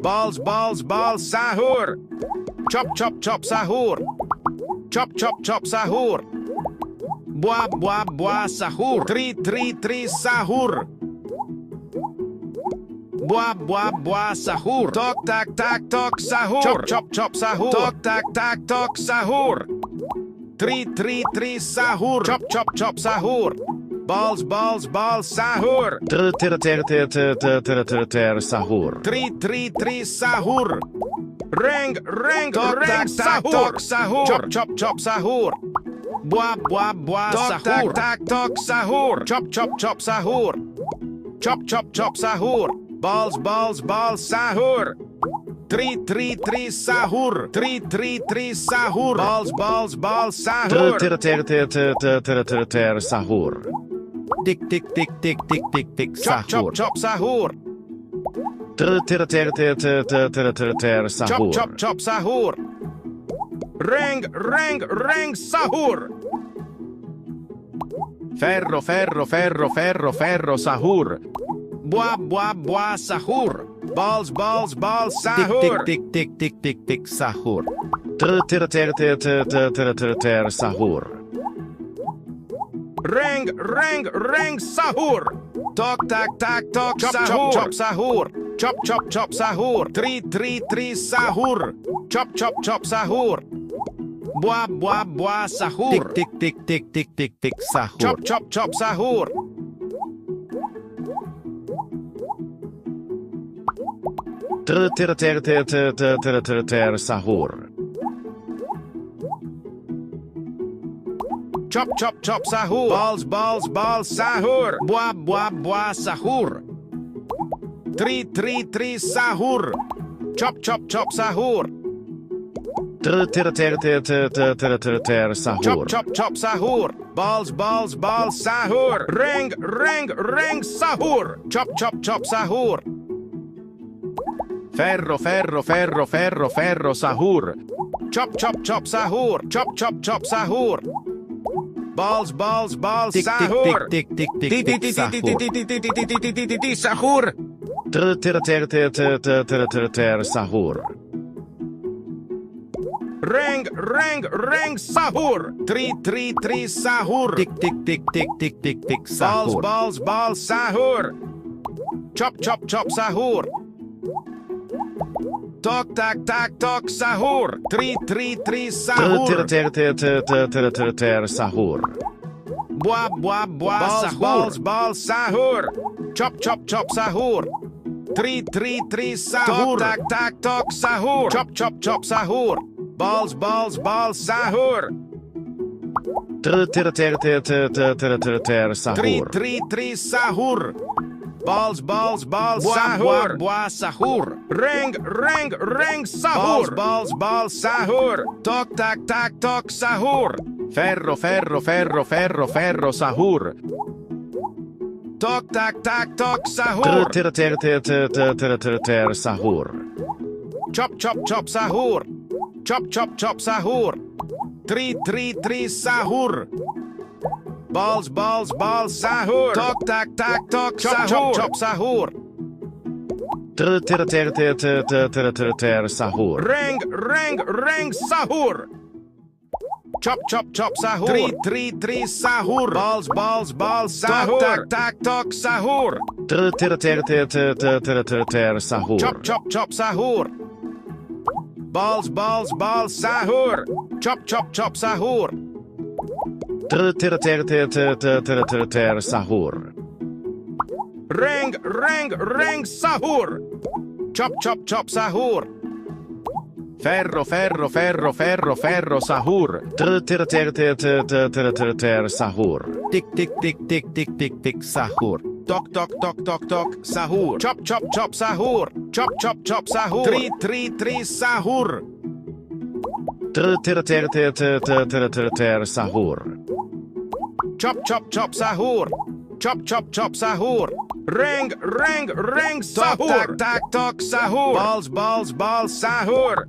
Balls, balls, balls, sahur. Chop, chop, chop, sahur. Chop, chop, chop, sahur. Buah, buah, buah, sahur. Tri, sahur. Buah, buah, buah, sahur. Tok, tak, tak, tok, sahur. Chop, chop, chop, sahur. Tok, tak, tak, tok, sahur. Tri, sahur. Chop, chop, chop, sahur. Balls, balls, balls, sahur. Sahur. Tri, sahur. Reng, reng, sahur. Sahur. Chop, chop, chop, sahur. Buah, buah, buah, sahur. Tak, tok, sahur. Chop, chop, chop, sahur. Chop, chop, chop, sahur. Balls, balls, balls, sahur. Tri, sahur. Tri, sahur. Balls, balls, balls, sahur. Sahur. Tik, tik, tik, tik, tik, tik, tik, Chop, chop, sahur. chop, sahur. Chop, Sahur. chop, chop, sahur. Reng, reng, sahur. Ferro, ferro, ferro, ferro, ferro, sahur. Buah, buah, buah, sahur. Balls, balls, balls, Tik, sahur. tik, tik, tik, tik, tik, tik, sahur. Sahur. Reng, reng, sahur. Tok, tak, tak, tok, chop, sahur. chop, chop, sahur. Chop, chop, chop, sahur. Tri, sahur. Chop, chop, chop, sahur. Buah, buah, buah, sahur. Tik, tik, tik, tik, tik, tik, tik, sahur. Chop, chop, chop, sahur. Sahur. Chop, chop, chop, sahur. Balls, balls, balls, sahur. Buah, buah, buah, sahur. Tri, sahur. Chop, chop, chop, sahur. Sahur. Chop, chop, chop, sahur. Balls, balls, balls, sahur. Reng, reng, sahur. Chop, chop, chop, sahur. Ferro, ferro, ferro, ferro, ferro, sahur. Chop, chop, chop, sahur. Chop, chop, chop, sahur. Balls, balls, balls, Tik, tik, sahur. tik, tik, tik, tik, tik, Sahur. sahur. Sahur. Reng, reng, sahur. Tri, sahur. Tik, tik, tik, tik, tik, tik, tik, Balls, sahur. balls, balls, sahur. Chop, chop, chop, sahur. Tok, tak, tak, tok, sahur. Tri, sahur. Sahur. Buah, buah, buah, sahur. Balls, balls, sahur. Chop, chop, chop, sahur. Tri, sahur. Tok, tak, tak, tok, sahur. Chop, chop, chop, sahur. Balls, balls, balls, sahur. Sahur. Tri, sahur. Balls, balls, balls, sahur. Buah, sahur. Reng, reng, sahur. Balls, balls, sahur. Tok, tak, tak, tok, sahur. Ferro, ferro, ferro, ferro, ferro, sahur. Tok, tak, tak, tok, sahur. Sahur. Chop, chop, chop, sahur. Chop, chop, chop, sahur. Tri, sahur. Balls, balls, balls, sahur. Tok, tak, tak, tok, sahur. Chop, chop, sahur. Sahur. Reng, reng, sahur. Chop, chop, chop, sahur. Tri, sahur. Balls, balls, balls, sahur. Tok, tak, tak, tok, sahur. Sahur. Chop, chop, chop, sahur. Balls, balls, balls, sahur. Chop, chop, chop, sahur. Sahur. Reng, reng, sahur. Chop, chop, chop, sahur. Ferro, ferro, ferro, ferro, ferro, sahur. Sahur. Tik, tik, tik, tik, tik, tik, tik, sahur. Tok, tok, tok, tok, tok, sahur. Chop, chop, chop, sahur. Chop, chop, chop, sahur. Tri, sahur. Sahur. Chop, chop, chop, sahur. Chop, chop, chop, sahur. Reng, reng, sahur. Tak, tak, tok, sahur. Balls, balls, balls, sahur.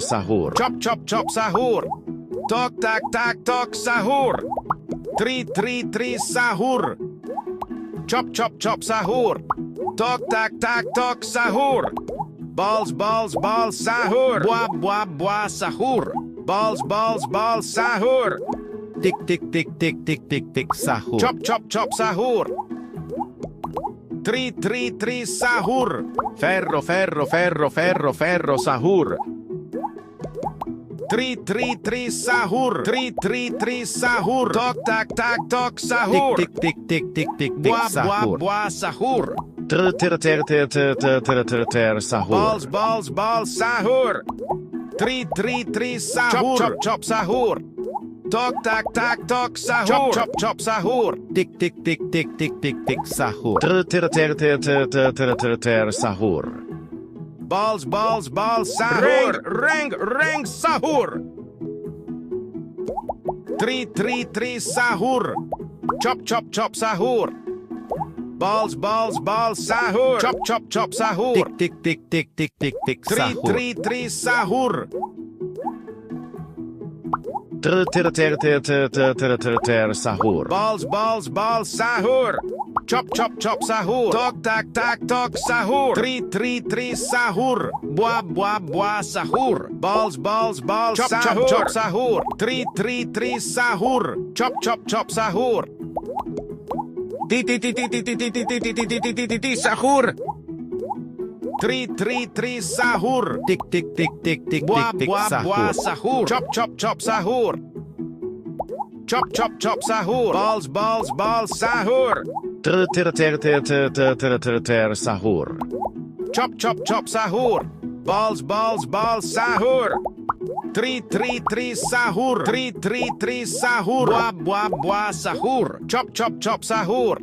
Sahur. Chop, chop, chop, sahur. Tok, tak, tak, tok, sahur. Tri, sahur. Chop, chop, chop, sahur. Tok tak tak tok sahur. Balls balls balls sahur. Buah buah buah sahur. Balls balls balls sahur. Tik tik tik tik tik tik tik sahur. Chop chop chop sahur. Tri tri tri sahur. Ferro ferro ferro ferro ferro sahur. Tri tri tri sahur. Tri tri tri sahur. Tok tak tak tok sahur. Tik tik tik tik tik tik Buah buah sahur. buah sahur. Ter ter ter ter ter ter ter ter ter sahur. Balls balls balls sahur. Tri tri tri sahur. Chop chop chop sahur. Tok tak tak tok sahur. Chop chop chop sahur. Tik tik tik tik tik tik tik sahur. Ter ter ter ter ter ter ter ter ter sahur. Balls balls balls sahur. Reng reng sahur. Tri tri tri sahur. Chop chop chop sahur. Balls balls balls sahur. Chop chop chop sahur. Tik tik tik tik tik tik tik Tri sahur. tri tri sahur. Ter ter ter ter ter ter ter ter ter sahur. Balls balls balls sahur. Chop chop chop sahur. Tok tak tak tok sahur. Tri tri tri sahur. Buah buah buah sahur. Balls balls balls chop chop chop sahur. Tri tri tri sahur. Chop chop chop sahur. Ti ti ti ti ti ti ti ti ti ti ti ti ti ti sahur. Tri tri tri sahur. Tik tik tik tik tik Buah tik tik buah buah sahur. sahur. Chop chop chop sahur. Chop chop chop sahur. Balls balls balls sahur. Ter ter ter ter ter ter ter ter ter sahur. Chop chop chop sahur. Balls balls balls sahur. Tri tri tri sahur. Tri tri tri sahur. Buah buah buah sahur. Chop chop chop sahur.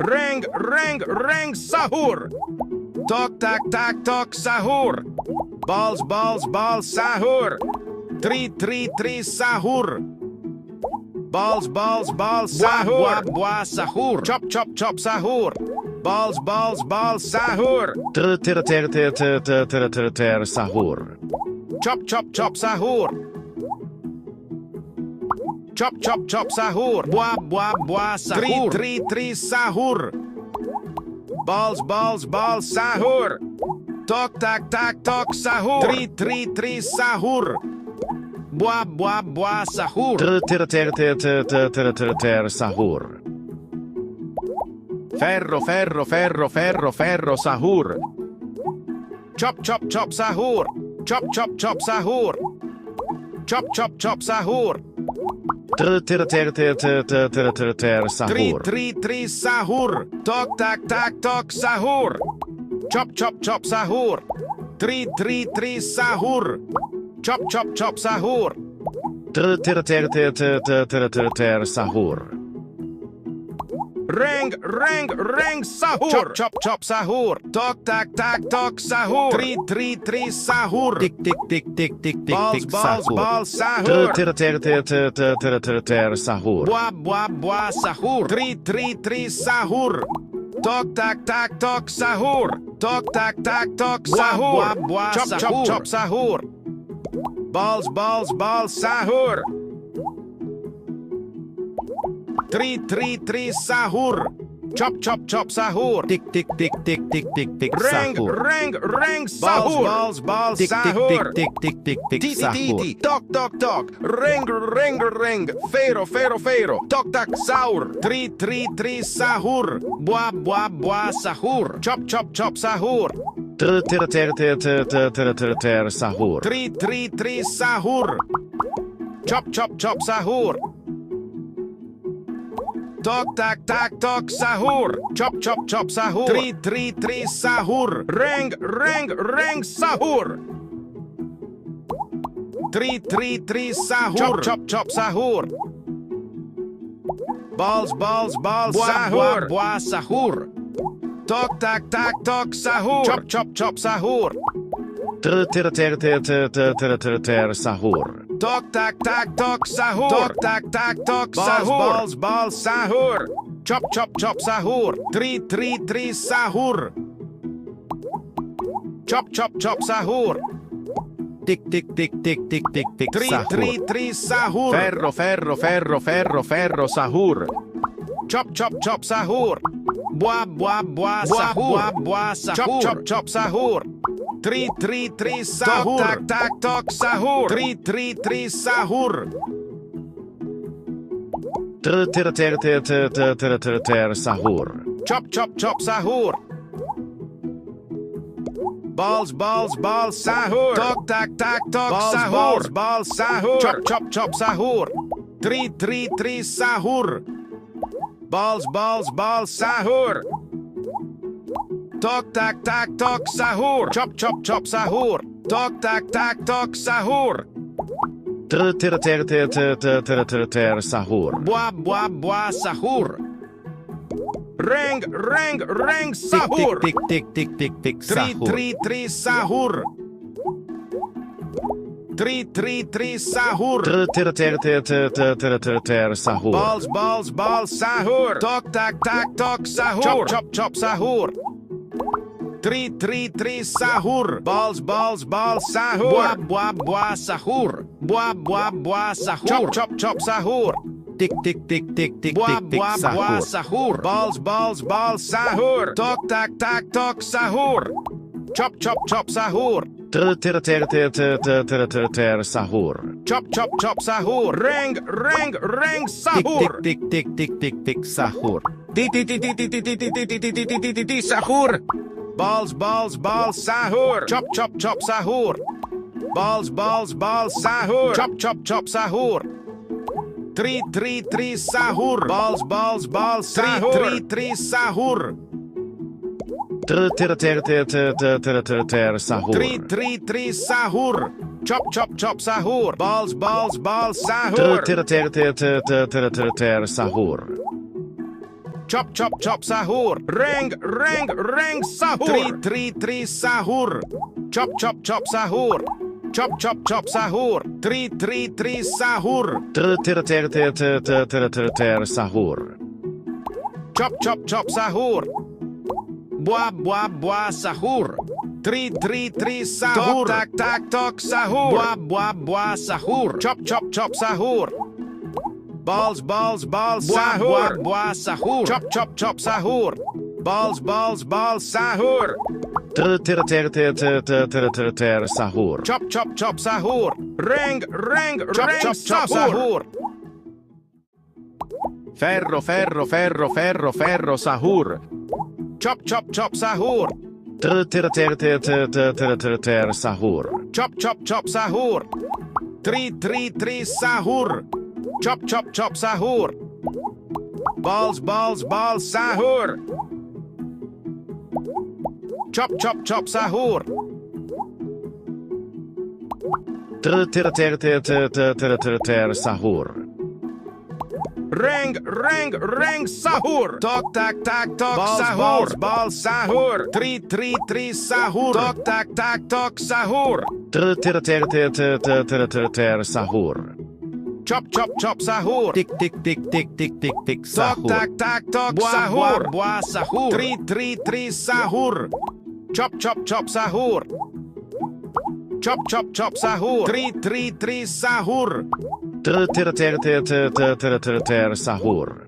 Reng reng reng sahur. Tok tak tak tok sahur. Balls balls balls sahur. Tri tri tri sahur. Balls balls balls sahur. Buah buah sahur. Chop chop chop sahur. Balls balls balls sahur. Ter ter ter ter ter ter ter ter ter sahur. Chop chop chop sahur. Chop chop chop sahur. Buah buah buah sahur. Tri tri tri sahur. Balls balls balls sahur. Tok tak tak tok sahur. Tri tri tri sahur. Buah buah buah sahur. Ter ter ter ter ter ter ter ter ter sahur. Ferro ferro ferro ferro ferro sahur. Chop chop chop sahur. Chop chop chop sahur. Chop chop chop sahur. Ter ter ter ter ter ter ter ter ter Tri sahur. tri tri sahur. Tok tak tak tok sahur. Chop chop chop sahur. Tri tri tri sahur. Chop chop chop sahur. Ter ter ter ter ter ter ter ter ter sahur. Reng reng reng sahur. Chop chop chop sahur. Tok tak tak tok sahur. Tri tri tri sahur. Tik tik tik tik tik tik Balls tik balls sahur. balls Ter sahur. ter ter ter ter ter ter ter ter sahur. Buah buah buah sahur. Tri tri tri sahur. Tok tak tak tok sahur. Tok tak tak tok sahur. Buah buah chop chop chop sahur. Balls balls balls sahur. Tri tri tri sahur. Chop chop chop sahur. Tik tik tik tik tik tik tik Reng sahur. reng reng sahur. Balls balls Tik tik sahur. tik tik tik tik tik sahur. Tok tok tok. Reng reng reng. Fero fero fero. Tok tak sahur. Tri tri tri sahur. Buah buah buah sahur. Chop chop chop sahur. Ter ter ter ter ter ter ter ter ter sahur. Tri tri tri sahur. Chop chop chop sahur. Tok tak tak tok sahur. Chop chop chop sahur. Tri tri tri sahur. Reng reng reng sahur. Tri tri tri sahur. Chop chop chop sahur. Balls balls balls sahur. Buah buah sahur. Tok tak tak tok sahur. Chop chop chop sahur. Ter ter ter ter ter ter ter ter ter sahur. Tok tak tak tok sahur. Tok tak tak tok sahur. Balls balls sahur. Chop chop chop sahur. Tri tri tri sahur. Chop chop chop sahur. Tik tik tik tik tik tik tik Tri sahur. tri tri sahur. Ferro ferro ferro ferro ferro sahur. Chop chop chop sahur. Buah buah buah sahur. Buah buah sahur. Chop chop chop sahur. Tri tri tri sahur. Tak tak tok sahur. Tri tri tri sahur. Sahur. Chop chop chop sahur. Balls balls balls sahur. Tok tak tak tok sahur. Balls balls sahur. Chop chop chop sahur. Tri tri tri sahur. Balls balls balls sahur. Tok tak tak tok sahur. Chop chop chop sahur. Tok tak tak tok sahur. Sahur. Buah buah buah sahur. Reng reng reng sahur. Tik tik tik tik tik Tri sahur. tri tri sahur. Tri tri tri sahur. Sahur. Balls balls balls sahur. Tok tak tak tok sahur. Chop chop chop sahur. Tri tri tri sahur. Balls balls balls sahur. Buah buah buah sahur. Buah buah buah sahur. Chop chop chop sahur. Tik tik tik tik tik Buah tik tik buah buah sahur. sahur. Balls balls balls sahur. Tok tak tak tok sahur. Chop chop chop sahur. Sahur. Chop chop chop sahur. Reng reng reng sahur. Tik tik tik tik tik tik sahur. Ti ti ti ti ti ti ti ti ti ti ti ti ti ti sahur. Balls balls balls sahur. Chop chop chop sahur. Balls balls balls sahur. Chop chop chop sahur. Tri tri tri sahur. Balls balls balls sahur. Tri tri tri sahur. Sahur. Tri tri tri sahur. Chop chop chop sahur. Balls balls balls sahur. Sahur. Chop chop chop sahur. Reng reng reng sahur. Tri tri tri sahur. Chop chop chop sahur. Chop chop chop sahur. Tri tri tri sahur. Sahur. Chop chop chop sahur. Buah buah buah sahur. Tri tri tri sahur. Tok tak tak tok sahur. Buah buah buah sahur. Chop chop chop sahur. Balls balls balls sahur. Buah buah sahur. Chop chop chop sahur. Balls balls balls sahur. Sahur. Chop chop chop sahur. Reng reng reng sahur. Ferro ferro ferro ferro ferro sahur. Chop chop chop sahur. Sahur. Chop chop chop sahur. Tri tri tri sahur. Chop chop chop sahur. Balls balls balls sahur. Chop chop chop sahur. Sahur. Reng reng reng sahur. Tok tak tak tok sahur. Balls sahur. Tri tri tri sahur. Tok tak tak tok sahur. Sahur. Chop chop chop sahur. Tik tik tik tik tik tik tik Tok sahur. tak tak tok sahur. Buah sahur. Tri tri tri sahur. Chop chop chop sahur. Chop chop chop sahur. Tri tri tri sahur. Sahur.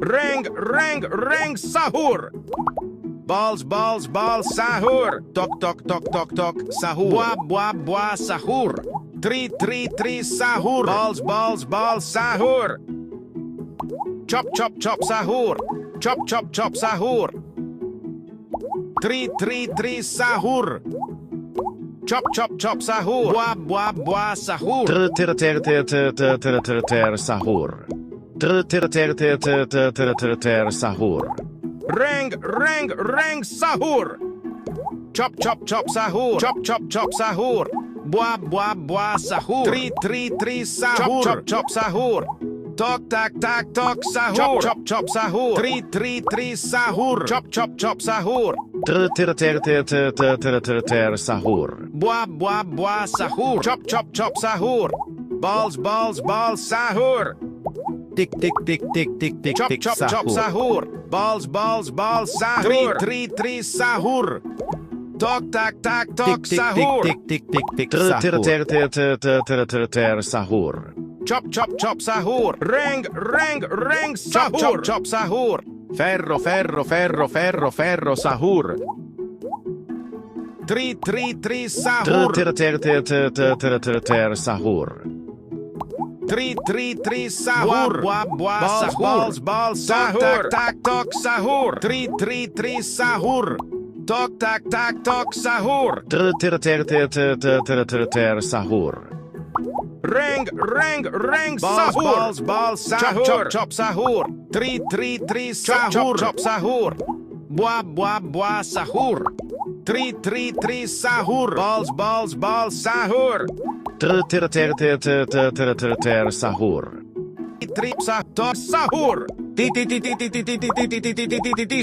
Reng reng reng sahur. Balls balls balls sahur. Tok tok tok tok tok sahur. Buah buah buah sahur. Tri tri tri sahur. Balls balls balls sahur. Chop chop chop sahur. Chop chop chop sahur. Tri tri tri sahur. Chop chop chop sahur. Buah buah buah sahur. Sahur. Sahur. Reng reng reng sahur. Chop chop chop sahur. Chop chop chop sahur. Buah buah buah sahur. Tri tri tri sahur. Chop chop chop sahur. Tok tak tak tok sahur. Chop chop chop sahur. Tri tri tri sahur. Chop chop chop sahur. Sahur. Buah buah buah sahur. Chop chop chop sahur. Balls balls balls sahur. Tik tik tik tik tik tik Chop tik chop chop sahur. sahur. Balls balls balls sahur. Tri tri tri sahur. Tok tak tak tok sahur. Tik tik tik tik sahur. Chop chop chop sahur. Reng reng reng sahur. Chop chop chop sahur. Ferro, ferro, ferro, ferro, ferro, sahur. Tri sahur. Sahur. Tri sahur. Sahur. Balls sahur. Tak sahur. Tri sahur. Tak sahur. Sahur. Reng sahur. Balls sahur. Chop sahur. Tri sahur. Chop sahur. Buah sahur. Tri sahur. Balls sahur. Sahur. Tri sahur.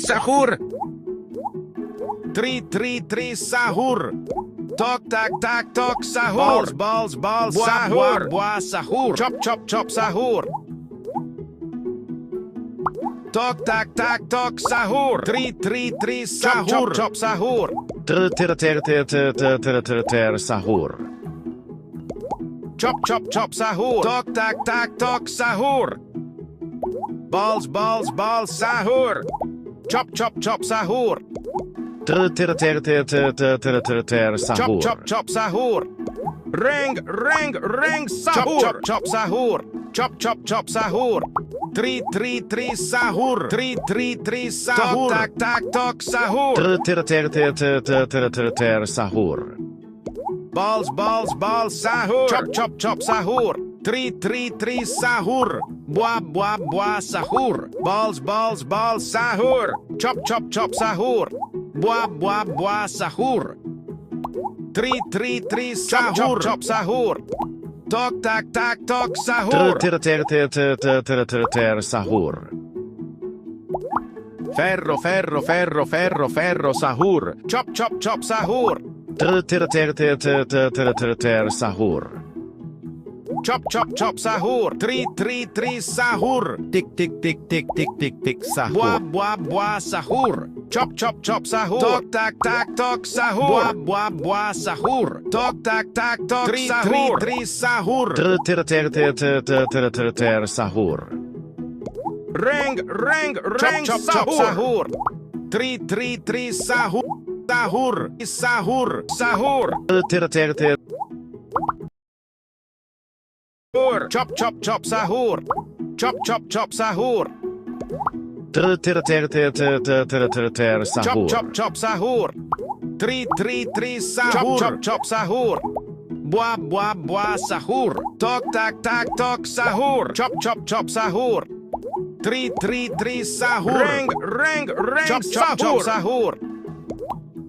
Sahur. Tri sahur. Tak sahur. Balls sahur. Buah sahur. Chop sahur. Tak sahur. Tri sahur. Chop sahur. Sahur. Chop sahur. Tak sahur. Balls sahur. Chop sahur. Sahur. Chop sahur. Reng sahur. Chop sahur. Chop sahur. Tri sahur. Tri sahur. Tak sahur. Sahur. Balls sahur. Chop sahur. Tri sahur. Buah sahur. Balls sahur. Chop sahur. Buah sahur. Tri sahur. Chop sahur. Tak sahur. Sahur. Ferro, sahur. Chop sahur. Sahur. Chop sahur. Tri sahur. Tik, sahur. Buah sahur. Chop sahur. Tak sahur. Buah sahur. Tak sahur. Tri sahur. Sahur. Reng sahur. Tri sahur. Sahur. Chop sahur. Chop sahur. Chop sahur. Tri sahur. Chop sahur. Buah sahur. Tak sahur. Chop sahur. Tri sahur. Reng sahur. Sahur.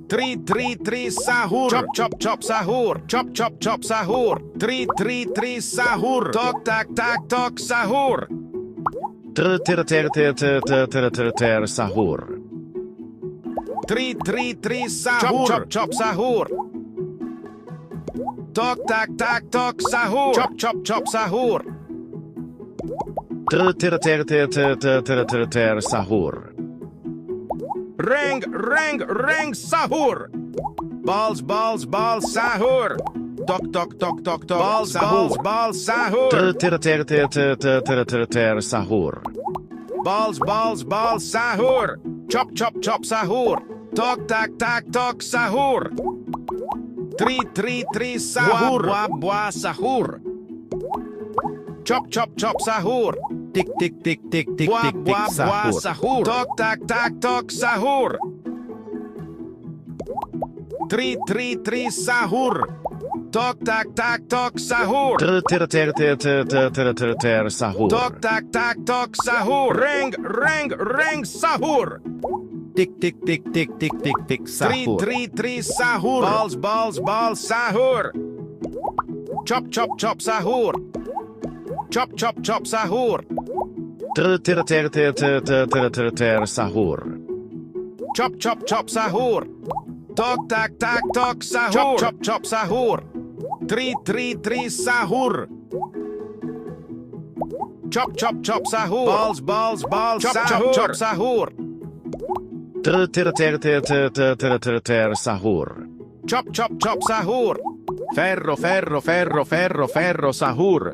Tri sahur. Chop sahur. Chop sahur. Tri sahur. Tak sahur. Sahur. Tri sahur. Chop sahur. Tak sahur. Chop sahur. Sahur. Reng sahur. Balls sahur. Tok balls sahur. Sahur. Balls sahur. Chop sahur. Tak sahur. Tri sahur. Buah sahur. Chop sahur. Tik, Buah sahur. Tak sahur. Tri sahur. Tak sahur. Sahur. Tak sahur. Reng sahur. Tik, sahur. Tri sahur. Balls sahur. Chop sahur. Chop sahur. Sahur. Chop sahur. Tak sahur. Chop sahur. Tri sahur. Chop sahur. Balls sahur. Chop sahur. Sahur. Chop sahur. Ferro, sahur.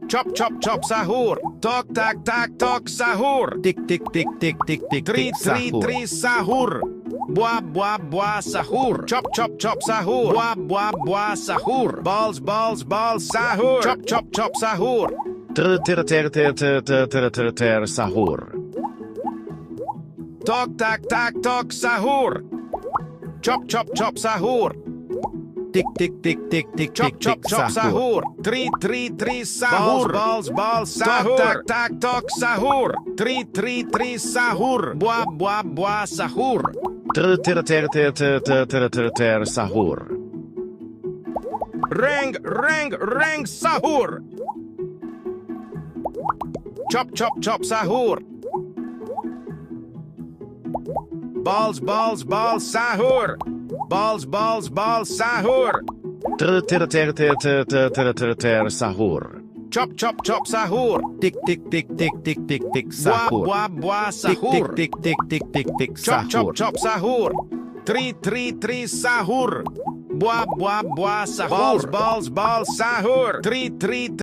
Chop chop chop sahur. Tok tak tak tok sahur. Tik tik tik tik tik tik Tri tik tri sahur. tri sahur. Buah buah buah sahur. Chop chop chop sahur. Buah buah buah sahur. Balls balls balls sahur. Chop chop chop sahur. Ter ter ter ter ter ter ter ter ter sahur. Tok tak tak tok sahur. Chop chop chop sahur. Tik tik tik tik tik Chop tik chop tik chop sahur. sahur. Tri tri tri sahur. Balls balls sahur. Tak tak tok sahur. Tri tri tri sahur. Buah buah buah sahur. Ter ter ter ter ter ter ter ter ter sahur. Reng reng reng sahur. Chop chop chop sahur. Balls balls balls sahur. Balls balls balls sahur. Ter ter ter ter ter ter ter ter ter sahur. Chop chop chop sahur. Tik tik tik tik tik tik tik Buah sahur. buah buah Tik sahur. tik tik tik tik tik tik Chop chop sahur. chop sahur. Tri tri tri sahur. Buah buah buah sahur. Balls balls balls sahur. Tri tri